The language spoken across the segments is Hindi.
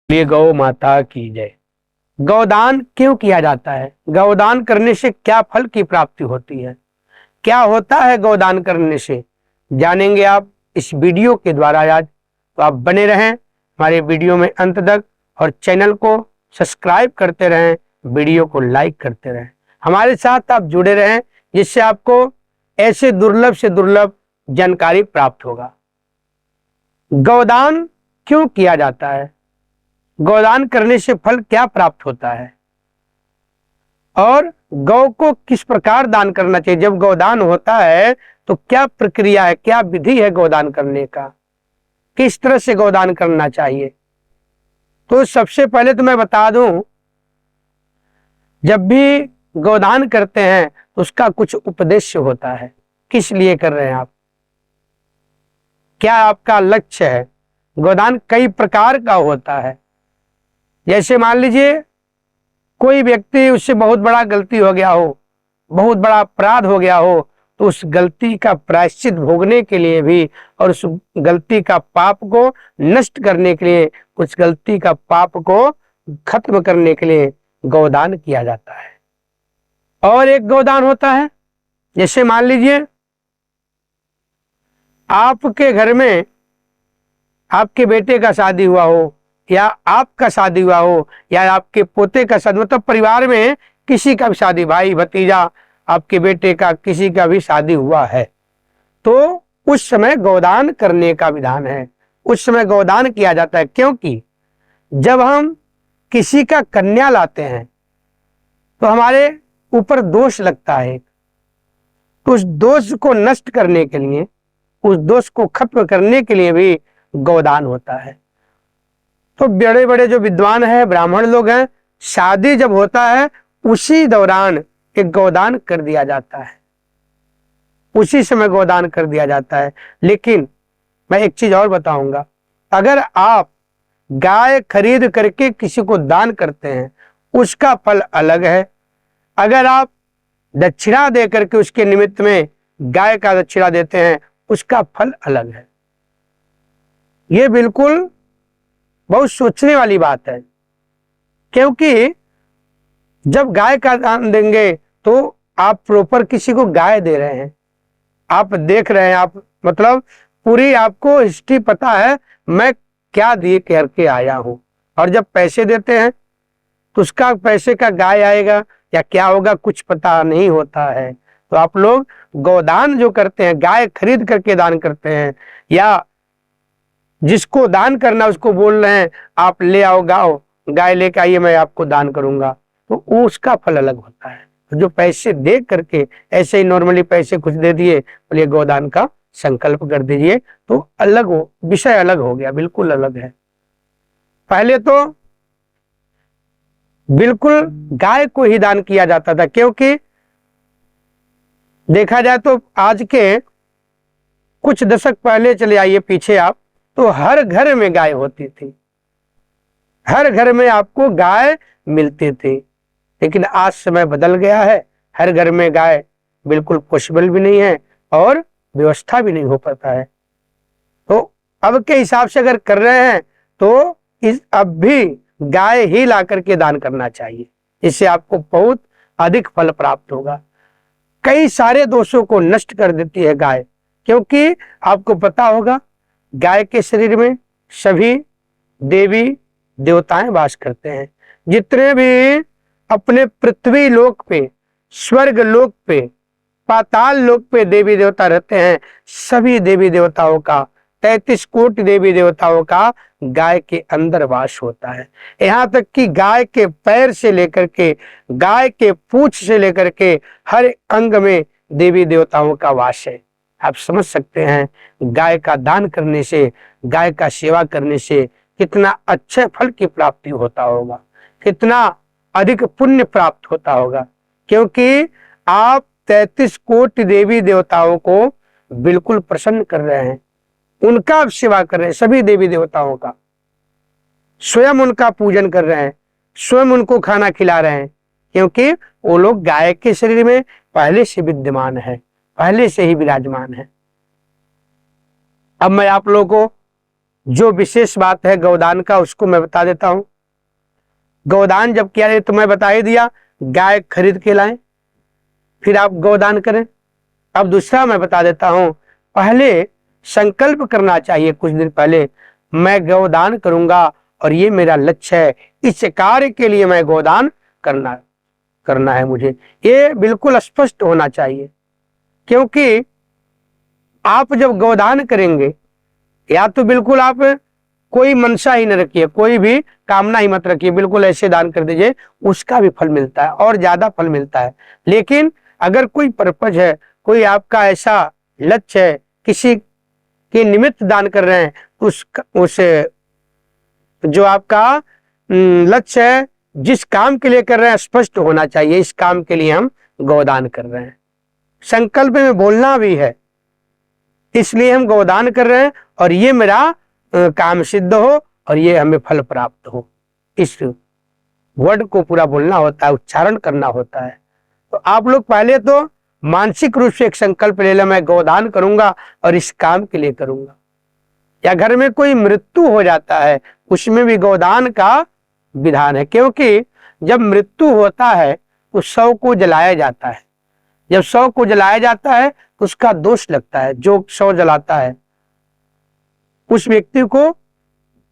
लिए गौ माता की जय। गौदान क्यों किया जाता है? गौदान करने से क्या फल की प्राप्ति होती है? क्या होता है गौदान करने से? जानेंगे आप इस वीडियो के द्वारा आज। तो आप बने रहें हमारे वीडियो में अंत तक और चैनल को सब्सक्राइब करते रहें, वीडियो को लाइक करते रहें, हमारे साथ आप जुड़े रहें, जिससे आपको ऐसे दुर्लभ से दुर्लभ जानकारी प्राप्त होगा। गौदान क्यों किया जाता है? गौदान करने से फल क्या प्राप्त होता है और गौ को किस प्रकार दान करना चाहिए? जब गौदान होता है तो क्या प्रक्रिया है, क्या विधि है गौदान करने का, किस तरह से गौदान करना चाहिए? तो सबसे पहले तो मैं बता दूं, जब भी गौदान करते हैं तो उसका कुछ उद्देश्य होता है। किस लिए कर रहे हैं आप, क्या आपका लक्ष्य है? गौदान कई प्रकार का होता है। जैसे मान लीजिए कोई व्यक्ति, उससे बहुत बड़ा गलती हो गया हो, बहुत बड़ा अपराध हो गया हो, तो उस गलती का प्रायश्चित भोगने के लिए भी और उस गलती का पाप को नष्ट करने के लिए, उस गलती का पाप को खत्म करने के लिए गौदान किया जाता है। और एक गौदान होता है, जैसे मान लीजिए आपके घर में आपके बेटे का शादी हुआ हो, या आपका शादी हुआ हो, या आपके पोते का शादी, मतलब परिवार में किसी का भी शादी, भाई भतीजा, आपके बेटे का किसी का भी शादी हुआ है, तो उस समय गौदान करने का विधान है। उस समय गौदान किया जाता है, क्योंकि जब हम किसी का कन्या लाते हैं तो हमारे ऊपर दोष लगता है, तो उस दोष को नष्ट करने के लिए, उस दोष को खत्म करने के लिए भी गौदान होता है। तो बड़े बड़े जो विद्वान हैं, ब्राह्मण लोग हैं, शादी जब होता है उसी दौरान एक गौदान कर दिया जाता है, उसी समय गौदान कर दिया जाता है। लेकिन मैं एक चीज और बताऊंगा, अगर आप गाय खरीद करके किसी को दान करते हैं उसका फल अलग है, अगर आप दक्षिणा दे करके उसके निमित्त में गाय का दक्षिणा देते हैं उसका फल अलग है। ये बिल्कुल बहुत सोचने वाली बात है, क्योंकि जब गाय का दान देंगे तो आप प्रॉपर किसी को गाय दे रहे हैं, आप देख रहे हैं, आप मतलब पूरी आपको हिस्ट्री पता है, मैं क्या दिए करके आया हूं। और जब पैसे देते हैं तो उसका पैसे का गाय आएगा या क्या होगा कुछ पता नहीं होता है। तो आप लोग गौदान जो करते हैं, गाय खरीद करके दान करते हैं, या जिसको दान करना उसको बोल रहे हैं आप ले आओ गाय लेके आइए, मैं आपको दान करूंगा, तो उसका फल अलग होता है। तो जो पैसे दे करके ऐसे ही नॉर्मली पैसे कुछ दे दिए, बोलिए गौदान का संकल्प कर दीजिए, तो अलग हो, विषय अलग हो गया, बिल्कुल अलग है। पहले तो बिल्कुल गाय को ही दान किया जाता था, क्योंकि देखा जाए तो आज के कुछ दशक पहले चले आइए पीछे आप, तो हर घर में गाय होती थी, हर घर में आपको गाय मिलती थी। लेकिन आज समय बदल गया है, हर घर में गाय बिल्कुल पॉसिबल भी नहीं है और व्यवस्था भी नहीं हो पाता है। तो अब के हिसाब से अगर कर रहे हैं तो अब भी गाय ही ला करके दान करना चाहिए, इससे आपको बहुत अधिक फल प्राप्त होगा। कई सारे दोषों को नष्ट कर देती है गाय, क्योंकि आपको पता होगा गाय के शरीर में सभी देवी देवताएं वास करते हैं। जितने भी अपने पृथ्वी लोक पे, स्वर्ग लोक पे, पाताल लोक पे देवी देवता रहते हैं, सभी देवी देवताओं का, 33 कोटि देवी देवताओं का गाय के अंदर वास होता है। यहाँ तक कि गाय के पैर से लेकर के, गाय के पूंछ से लेकर के हर अंग में देवी देवताओं का वास है। आप समझ सकते हैं गाय का दान करने से, गाय का सेवा करने से कितना अच्छे फल की प्राप्ति होता होगा, कितना अधिक पुण्य प्राप्त होता होगा। क्योंकि आप 33 कोटि देवी देवताओं को बिल्कुल प्रसन्न कर रहे हैं, उनका आप सेवा कर रहे हैं, सभी देवी देवताओं का स्वयं उनका पूजन कर रहे हैं, स्वयं उनको खाना खिला रहे हैं, क्योंकि वो लोग गाय के शरीर में पहले से विद्यमान है, पहले से ही विराजमान है। अब मैं आप लोगों को जो विशेष बात है गौदान का उसको मैं बता देता हूं। गौदान जब किया जाए तो मैं बता ही दिया, गाय खरीद के लाएं फिर आप गौदान करें। अब दूसरा मैं बता देता हूं, पहले संकल्प करना चाहिए कुछ दिन पहले, मैं गौदान करूंगा और ये मेरा लक्ष्य है, इस कार्य के लिए मैं गौदान करना है मुझे, ये बिल्कुल स्पष्ट होना चाहिए। क्योंकि आप जब गौदान करेंगे या तो बिल्कुल आप कोई मनसा ही न रखिए, कोई भी कामना ही मत रखिए, बिल्कुल ऐसे दान कर दीजिए, उसका भी फल मिलता है और ज्यादा फल मिलता है। लेकिन अगर कोई पर्पज है, कोई आपका ऐसा लक्ष्य है, किसी के निमित्त दान कर रहे हैं, तो उस जो आपका लक्ष्य है, जिस काम के लिए कर रहे हैं स्पष्ट होना चाहिए, इस काम के लिए हम गौदान कर रहे हैं। संकल्प में बोलना भी है, इसलिए हम गौदान कर रहे हैं और ये मेरा काम सिद्ध हो और ये हमें फल प्राप्त हो, इस वर्ड को पूरा बोलना होता है, उच्चारण करना होता है। तो आप लोग पहले तो मानसिक रूप से एक संकल्प ले लें, मैं गौदान करूंगा और इस काम के लिए करूंगा। या घर में कोई मृत्यु हो जाता है, उसमें भी गौदान का विधान है, क्योंकि जब मृत्यु होता है तो शव को जलाया जाता है। जब शव को जलाया जाता है तो उसका दोष लगता है, जो शव जलाता है उस व्यक्ति को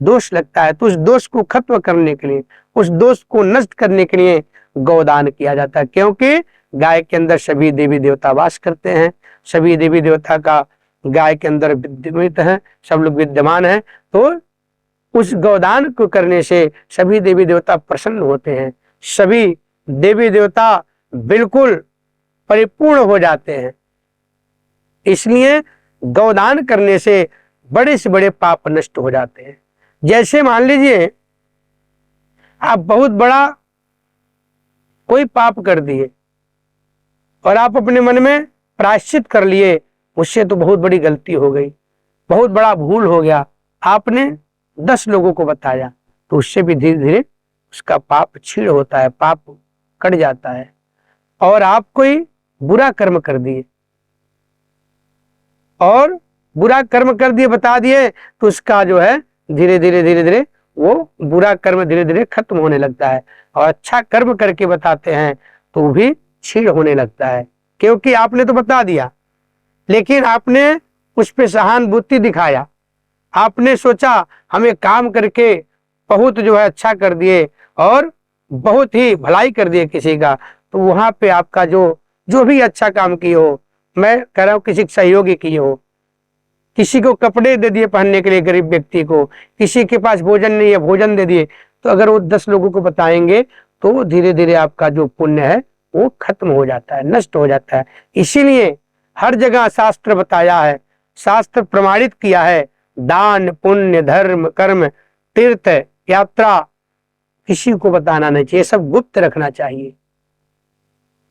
दोष लगता है, तो उस दोष को खत्म करने के लिए, उस दोष को नष्ट करने के लिए गौदान किया जाता है। क्योंकि गाय के अंदर सभी देवी देवता वास करते हैं, सभी देवी देवता का गाय के अंदर विद्यमान है, सब लोग विद्यमान हैं, तो उस गौदान को करने से सभी देवी देवता प्रसन्न होते हैं, सभी देवी देवता बिल्कुल परिपूर्ण हो जाते हैं। इसलिए गौदान करने से बड़े से बड़े पाप नष्ट हो जाते हैं। जैसे मान लीजिए आप बहुत बड़ा कोई पाप कर दिए और आप अपने मन में प्रायश्चित कर लिए, उससे तो बहुत बड़ी गलती हो गई, बहुत बड़ा भूल हो गया, आपने 10 लोगों को बताया, तो उससे भी धीरे धीरे उसका पाप छीड़ होता है, पाप कट जाता है। और आप कोई बुरा कर्म कर दिए और बुरा कर्म कर दिए, बता दिए, तो उसका जो है धीरे धीरे वो बुरा कर्म धीरे धीरे खत्म होने लगता है, और अच्छा कर्म करके बताते हैं तो वो भी छीड़ होने लगता है। क्योंकि आपने तो बता दिया, लेकिन आपने उस पर सहानुभूति दिखाया, आपने सोचा हम एक काम करके बहुत जो है अच्छा कर दिए और बहुत ही भलाई कर दिए किसी का, तो वहां पे आपका जो भी अच्छा काम किए हो, मैं कह रहा हूं किसी सहयोगी किए हो, किसी को कपड़े दे दिए पहनने के लिए गरीब व्यक्ति को, किसी के पास भोजन नहीं है भोजन दे दिए, तो अगर वो 10 लोगों को बताएंगे तो धीरे धीरे आपका जो पुण्य है वो खत्म हो जाता है, नष्ट हो जाता है। इसीलिए हर जगह शास्त्र बताया है, शास्त्र प्रमाणित किया है, दान पुण्य धर्म कर्म तीर्थ यात्रा किसी को बताना नहीं चाहिए, सब गुप्त रखना चाहिए।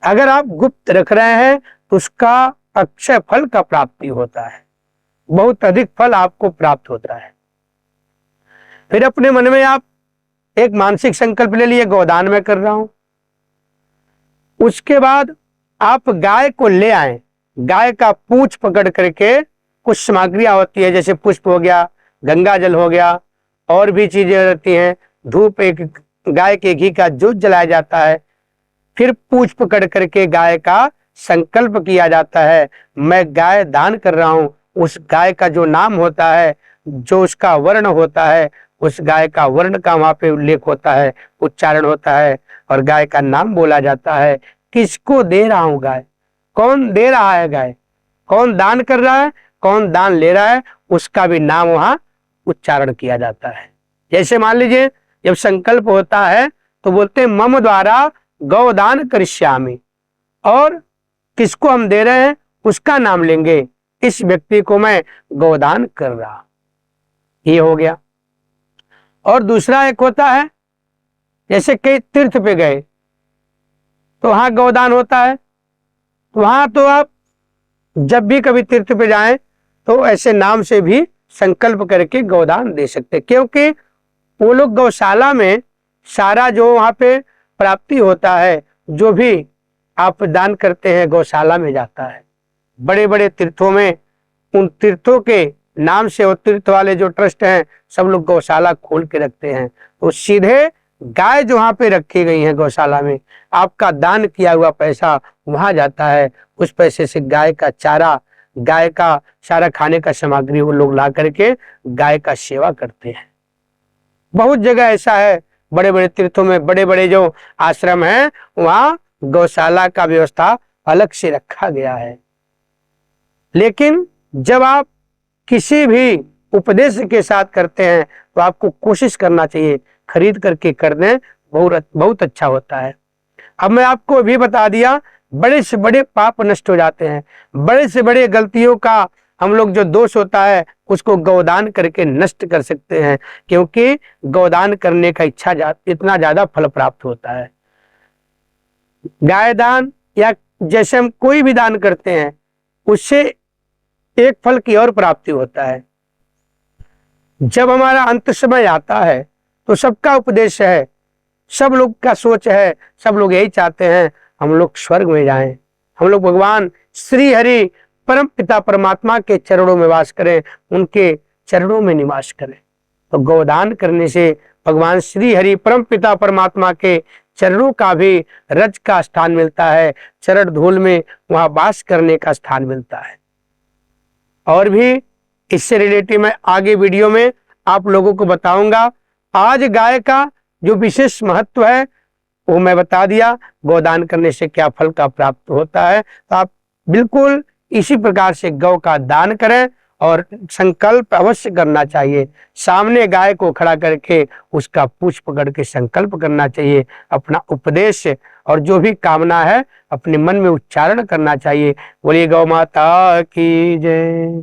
अगर आप गुप्त रख रहे हैं तो उसका अक्षय फल का प्राप्ति होता है, बहुत अधिक फल आपको प्राप्त होता है। फिर अपने मन में आप एक मानसिक संकल्प ले लिए, गौदान में कर रहा हूं। उसके बाद आप गाय को ले आए, गाय का पूंछ पकड़ करके, कुछ सामग्रियां होती है जैसे पुष्प हो गया, गंगा जल हो गया, और भी चीजें रहती हैं, धूप, एक गाय के घी का जोत जलाया जाता है। फिर पूंछ पकड़ करके गाय का संकल्प किया जाता है, मैं गाय दान कर रहा हूं। उस गाय का जो नाम होता है, जो उसका वर्ण होता है, उस गाय का वर्ण का वहां पे उल्लेख होता है, उच्चारण होता है, और गाय का नाम बोला जाता है। किसको दे रहा हूं गाय, कौन दे रहा है गाय, कौन दान कर रहा है, कौन दान ले रहा है, उसका भी नाम वहां उच्चारण किया जाता है। जैसे मान लीजिए जब संकल्प होता है तो बोलते हैं मम द्वारा गौदान करिष्यामि, और किसको हम दे रहे हैं उसका नाम लेंगे, इस व्यक्ति को मैं गौदान कर रहा, ये हो गया। और दूसरा एक होता है, जैसे कई तीर्थ पे गए तो वहां गौदान होता है, तो वहां तो आप जब भी कभी तीर्थ पे जाएं तो ऐसे नाम से भी संकल्प करके गौदान दे सकते, क्योंकि वो लोग गौशाला में सारा जो वहां पे प्राप्ति होता है, जो भी आप दान करते हैं गौशाला में जाता है। बड़े बड़े तीर्थों में उन तीर्थों के नाम से अतिरिक्त वाले जो ट्रस्ट हैं सब लोग गौशाला खोल के रखते हैं, तो सीधे गाय जो वहां पे रखी गई है गौशाला में, आपका दान किया हुआ पैसा वहां जाता है। उस पैसे से गाय का चारा, गाय का सारा खाने का सामग्री वो लोग ला करके गाय का सेवा करते हैं। बहुत जगह ऐसा है, बड़े बड़े तीर्थों में, बड़े बड़े जो आश्रम हैं वहां गौशाला का व्यवस्था अलग से रखा गया है। लेकिन जब आप किसी भी उपदेश के साथ करते हैं तो आपको कोशिश करना चाहिए खरीद करके कर दें, बहुत अच्छा होता है। अब मैं आपको भी बता दिया, बड़े से बड़े पाप नष्ट हो जाते हैं। बड़े से बड़े गलतियों का हम लोग जो दोष होता है उसको गौदान करके नष्ट कर सकते हैं, क्योंकि गौदान करने का इतना ज्यादा फल प्राप्त होता है। गाय दान या जैसे हम कोई भी दान करते हैं उससे एक फल की और प्राप्ति होता है। जब हमारा अंत समय आता है तो सबका उपदेश है, सब लोग का सोच है, सब लोग यही चाहते हैं हम लोग स्वर्ग में जाएं, हम लोग भगवान श्री हरि परम पिता परमात्मा के चरणों में वास करें, उनके चरणों में निवास करें। तो गौदान करने से भगवान श्री हरि परम पिता परमात्मा के चरणों का भी रज का स्थान मिलता है, चरण धूल में वहां वास करने का स्थान मिलता है। और भी इससे रिलेटेड मैं आगे वीडियो में आप लोगों को बताऊंगा। आज गाय का जो विशेष महत्व है वो मैं बता दिया, गोदान करने से क्या फल का प्राप्त होता है। तो आप बिल्कुल इसी प्रकार से गौ का दान करें और संकल्प अवश्य करना चाहिए। सामने गाय को खड़ा करके उसका पूंछ पकड़ के संकल्प करना चाहिए, अपना उपदेश और जो भी कामना है अपने मन में उच्चारण करना चाहिए। बोलिए गौ माता की जय।